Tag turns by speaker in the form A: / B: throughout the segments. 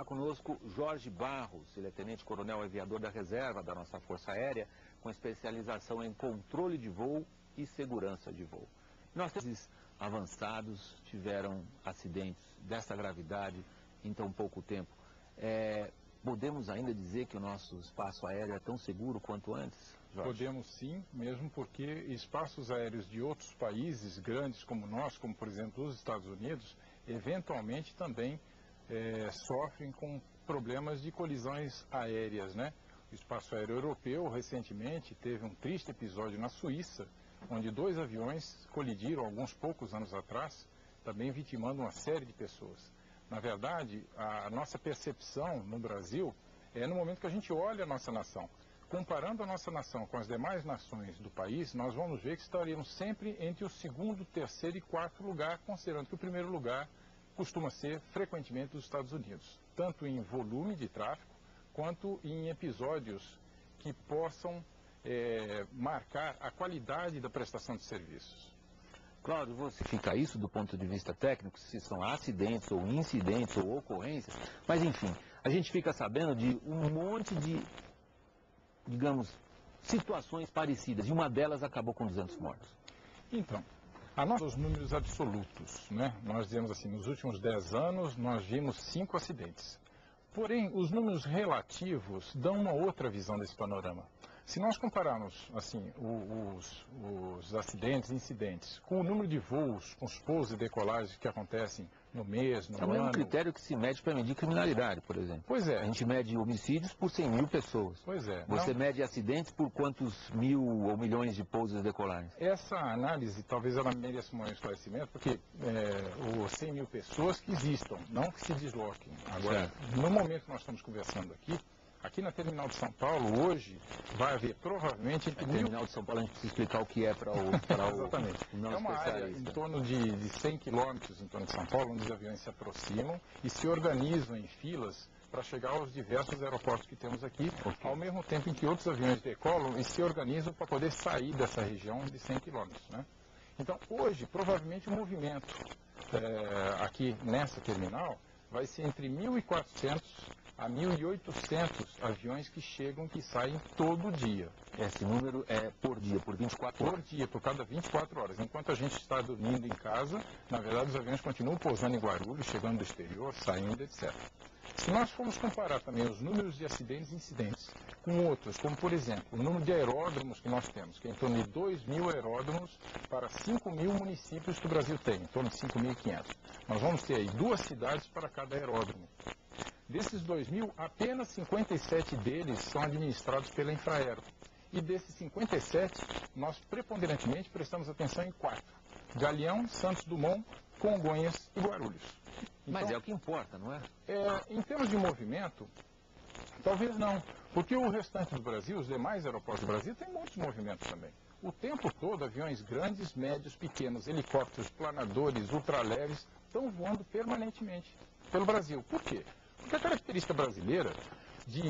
A: conosco Jorge Barros, ele é tenente-coronel aviador da reserva da nossa Força Aérea, com especialização em controle de voo e segurança de voo. Nossos países avançados tiveram acidentes dessa gravidade em tão pouco tempo. Podemos ainda dizer que o nosso espaço aéreo é tão seguro quanto antes, Jorge?
B: Podemos sim, mesmo porque espaços aéreos de outros países grandes como nós, como por exemplo os Estados Unidos, eventualmente também sofrem com problemas de colisões aéreas, né? O espaço aéreo europeu recentemente teve um triste episódio na Suíça, onde 2 aviões colidiram alguns poucos anos atrás, também vitimando uma série de pessoas. Na verdade, a nossa percepção no Brasil é no momento que a gente olha a nossa nação. Comparando a nossa nação com as demais nações do país, nós vamos ver que estaríamos sempre entre o 2º, 3º e 4º lugar, considerando que o 1º lugar costuma ser frequentemente os Estados Unidos, tanto em volume de tráfego, quanto em episódios que possam marcar a qualidade da prestação de serviços.
A: Cláudio, você fica isso do ponto de vista técnico, se são acidentes ou incidentes ou ocorrências, mas enfim, a gente fica sabendo de um monte de, digamos, situações parecidas, e uma delas acabou com 200 mortos.
B: Então, os números absolutos, né? Nós dizemos assim, nos últimos 10 anos nós vimos 5 acidentes. Porém, os números relativos dão uma outra visão desse panorama. Se nós compararmos assim, os acidentes, incidentes, com o número de voos, com os pousos e decolagens que acontecem no mês, no ano...
A: É um critério que se mede para medir criminalidade, por exemplo.
B: Pois é.
A: A gente mede homicídios por 100 mil pessoas.
B: Pois é.
A: Você mede acidentes por quantos mil ou milhões de pousos e decolagens?
B: Essa análise, talvez ela mereça um esclarecimento, porque os 100 mil pessoas que existam, não que se desloquem. Agora, no momento que nós estamos conversando aqui na Terminal de São Paulo, hoje, vai haver provavelmente...
A: Na Terminal de São Paulo a gente precisa explicar o que é para o
B: Exatamente.
A: não
B: é uma área em torno de 100 quilômetros em torno de São Paulo, onde os aviões se aproximam e se organizam em filas para chegar aos diversos aeroportos que temos aqui, ao mesmo tempo em que outros aviões decolam e se organizam para poder sair dessa região de 100 quilômetros, né? Então, hoje, provavelmente o movimento aqui nessa terminal vai ser entre 1.400 a 1.800 aviões que chegam, que saem todo dia.
A: Esse número é por dia, por 24 horas?
B: Por dia, por cada 24 horas. Enquanto a gente está dormindo em casa, na verdade os aviões continuam pousando em Guarulhos, chegando do exterior, saindo, etc. Se nós formos comparar também os números de acidentes e incidentes com outros, como por exemplo, o número de aeródromos que nós temos, que é em torno de 2.000 aeródromos para 5.000 municípios que o Brasil tem, em torno de 5.500. Nós vamos ter aí 2 cidades para cada aeródromo. Desses 2.000, apenas 57 deles são administrados pela Infraero. E desses 57, nós preponderantemente prestamos atenção em 4. Galeão, Santos Dumont, Congonhas e Guarulhos. Então,
A: mas é o que importa, não é?
B: Em termos de movimento, talvez não. Porque o restante do Brasil, os demais aeroportos do Brasil, tem muitos movimentos também. O tempo todo, aviões grandes, médios, pequenos, helicópteros, planadores, ultraleves, estão voando permanentemente pelo Brasil. Por quê? Porque a característica brasileira de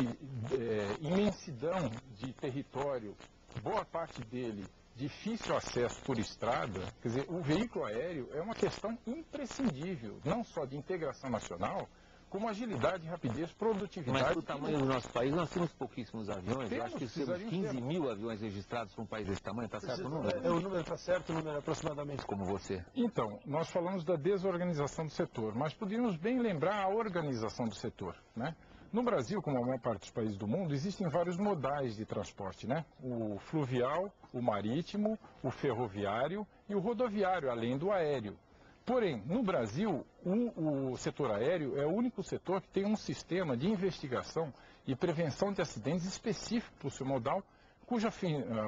B: imensidão de território, boa parte dele difícil acesso por estrada, quer dizer, o veículo aéreo é uma questão imprescindível, não só de integração nacional, como agilidade, rapidez, produtividade...
A: Mas, para o tamanho do nosso país, nós temos pouquíssimos aviões. Eu acho que temos 15 mil aviões registrados para um país desse tamanho. Está certo o número?
C: O número está certo, o número é aproximadamente
A: como você.
B: Então, nós falamos da desorganização do setor, mas poderíamos bem lembrar a organização do setor, né? No Brasil, como a maior parte dos países do mundo, existem vários modais de transporte, né? O fluvial, o marítimo, o ferroviário e o rodoviário, além do aéreo. Porém, no Brasil, o setor aéreo é o único setor que tem um sistema de investigação e prevenção de acidentes específico para o seu modal, cuja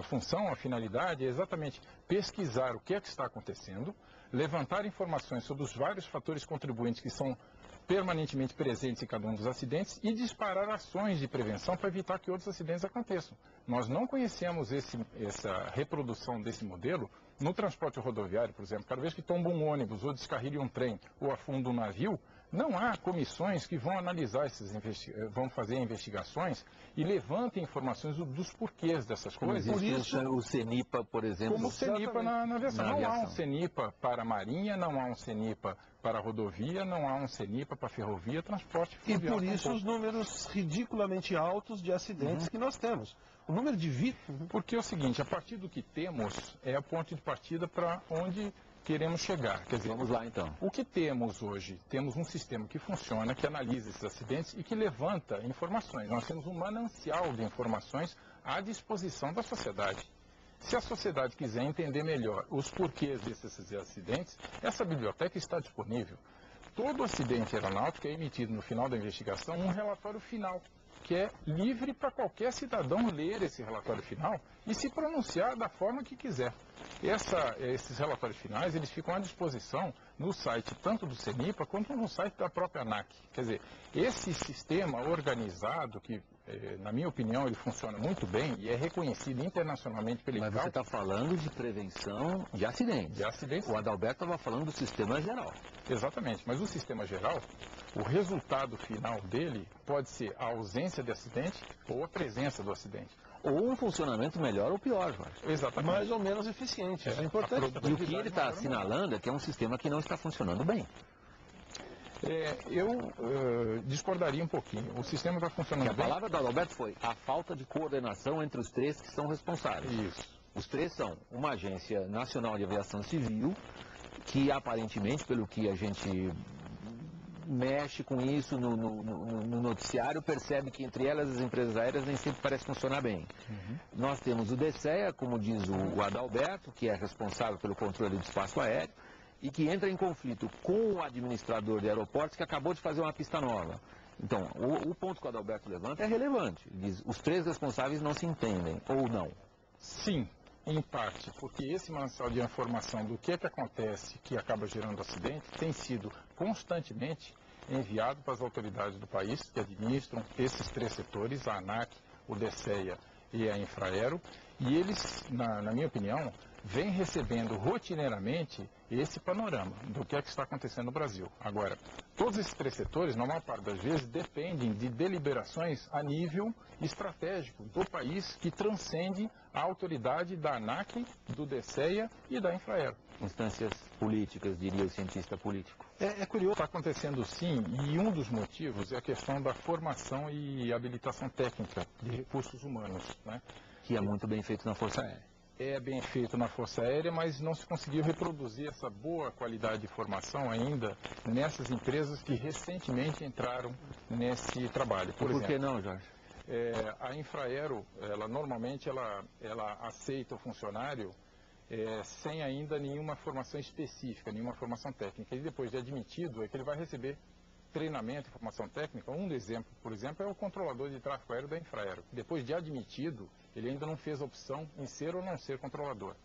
B: função, a finalidade é exatamente pesquisar o que é que está acontecendo, levantar informações sobre os vários fatores contribuintes que são permanentemente presentes em cada um dos acidentes e disparar ações de prevenção para evitar que outros acidentes aconteçam. Nós não conhecemos essa reprodução desse modelo no transporte rodoviário, por exemplo. Cada vez que tomba um ônibus ou descarrilha um trem ou afunda um navio, Não há comissões que vão analisar vão fazer investigações e levantem informações dos porquês dessas coisas.
A: Por isso o CENIPA, por exemplo.
B: Como o CENIPA na aviação. Não há um CENIPA para a Marinha, não há um CENIPA para a rodovia, não há um CENIPA para a ferrovia, transporte fluvial.
C: E por isso os números ridiculamente altos de acidentes que nós temos. O número de vítimas.
B: Porque é o seguinte, a partir do que temos é a ponto de partida para onde queremos chegar. Quer dizer,
A: vamos lá então.
B: O que temos hoje? Temos um sistema que funciona, que analisa esses acidentes e que levanta informações. Nós temos um manancial de informações à disposição da sociedade. Se a sociedade quiser entender melhor os porquês desses acidentes, essa biblioteca está disponível. Todo acidente aeronáutico é emitido no final da investigação um relatório final, que é livre para qualquer cidadão ler esse relatório final e se pronunciar da forma que quiser. Esses relatórios finais, eles ficam à disposição no site tanto do CENIPA quanto no site da própria ANAC. Quer dizer, esse sistema organizado, que na minha opinião ele funciona muito bem e é reconhecido internacionalmente pelo ICAO.
A: Mas você está falando de prevenção de acidentes.
B: De acidentes.
A: O Adalberto estava falando do sistema geral.
B: Exatamente, mas o sistema geral, o resultado final dele pode ser a ausência de acidente ou a presença do acidente.
A: Ou um funcionamento melhor ou pior, Jorge.
B: Exatamente.
C: Mais ou menos eficiente, isso é importante.
A: E o que ele está assinalando é que é um sistema que não está funcionando bem.
B: Eu discordaria um pouquinho. O sistema está funcionando bem.
A: A palavra do Adalberto foi a falta de coordenação entre os três que são responsáveis.
B: Isso.
A: Os três são uma Agência Nacional de Aviação Civil, que aparentemente, pelo que a gente mexe com isso no noticiário, percebe que entre elas as empresas aéreas nem sempre parece funcionar bem. Nós temos o DCEA, como diz o Adalberto, que é responsável pelo controle do espaço aéreo, e que entra em conflito com o administrador de aeroportos, que acabou de fazer uma pista nova. Então, o ponto que o Adalberto levanta é relevante. Ele diz, os três responsáveis não se entendem, ou não?
B: Sim, em parte, porque esse manancial de informação do que acontece, que acaba gerando acidente, tem sido constantemente enviado para as autoridades do país, que administram esses três setores, a ANAC, o DCEA e a Infraero, e eles, na minha opinião, vêm recebendo rotineiramente esse panorama do que está acontecendo no Brasil. Agora, todos esses três setores, na maior parte das vezes, dependem de deliberações a nível estratégico do país que transcende a autoridade da ANAC, do DCEA e da Infraero.
A: Instâncias políticas, diria o cientista político.
B: É curioso. Está acontecendo sim, e um dos motivos é a questão da formação e habilitação técnica de recursos humanos, né?
A: Que é muito bem feito na Força Aérea.
B: É bem feito na Força Aérea, mas não se conseguiu reproduzir essa boa qualidade de formação ainda nessas empresas que recentemente entraram nesse trabalho.
A: Por que não, Jorge?
B: A Infraero, normalmente ela aceita o funcionário sem ainda nenhuma formação específica, nenhuma formação técnica. E depois de admitido, é que ele vai receber treinamento e formação técnica. Um exemplo, por exemplo, é o controlador de tráfego aéreo da Infraero. Depois de admitido, ele ainda não fez a opção em ser ou não ser controlador.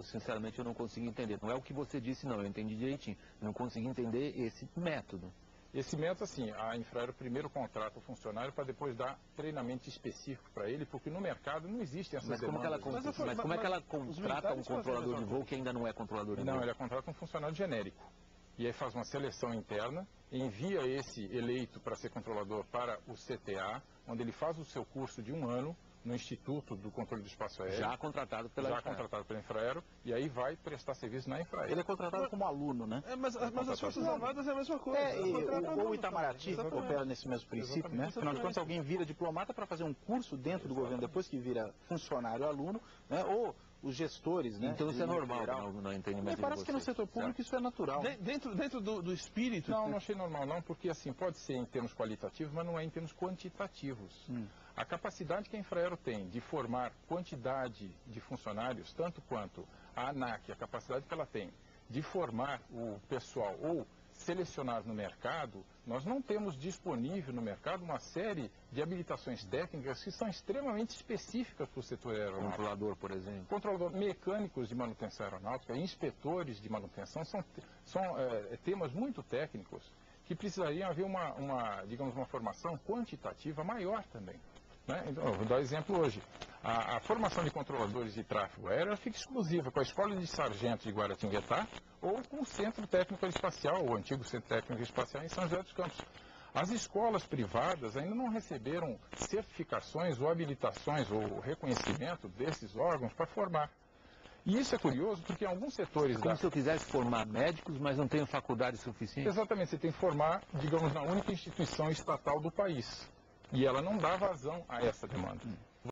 A: Sinceramente, eu não consegui entender. Não é o que você disse, não. Eu entendi direitinho. Eu não consegui entender esse método.
B: Esse método, assim, a Infraero primeiro contrata o funcionário para depois dar treinamento específico para ele, porque no mercado não existe essa demanda.
A: Mas como é que ela contrata um controlador de voo que ainda não é controlador de voo?
B: Não, ela contrata um funcionário genérico. E aí faz uma seleção interna, envia esse eleito para ser controlador para o CTA, onde ele faz o seu curso de 1 ano no Instituto do Controle do Espaço Aéreo.
A: Já contratado pela
B: Infraero, e aí vai prestar serviço na Infraero.
D: Ele é contratado como aluno, né?
C: Mas as Forças Armadas é a mesma coisa.
D: O Itamaraty opera nesse mesmo princípio, né? Afinal de contas, alguém vira diplomata para fazer um curso dentro do governo, depois que vira funcionário-aluno, né? Ou os gestores, né?
A: Então isso é normal no entendimento de
D: parece que no setor público isso é natural.
C: Dentro do espírito...
B: Não achei normal não, porque assim, pode ser em termos qualitativos, mas não é em termos quantitativos. A capacidade que a Infraero tem de formar quantidade de funcionários, tanto quanto a ANAC, a capacidade que ela tem de formar o pessoal ou selecionar no mercado, nós não temos disponível no mercado uma série de habilitações técnicas que são extremamente específicas para o setor aeronáutico.
A: Controlador, por exemplo.
B: Controlador, mecânicos de manutenção aeronáutica, inspetores de manutenção, são temas muito técnicos que precisariam haver digamos, uma formação quantitativa maior também. Né? Então, eu vou dar exemplo hoje. A formação de controladores de tráfego aéreo fica exclusiva com a Escola de Sargentos de Guaratinguetá ou com o Centro Técnico Espacial, o antigo Centro Técnico Espacial em São José dos Campos. As escolas privadas ainda não receberam certificações ou habilitações ou reconhecimento desses órgãos para formar. E isso é curioso porque em alguns setores
A: Como se eu quisesse formar médicos, mas não tenho faculdade suficiente.
B: Exatamente, você tem que formar, digamos, na única instituição estatal do país. E ela não dá vazão a essa demanda.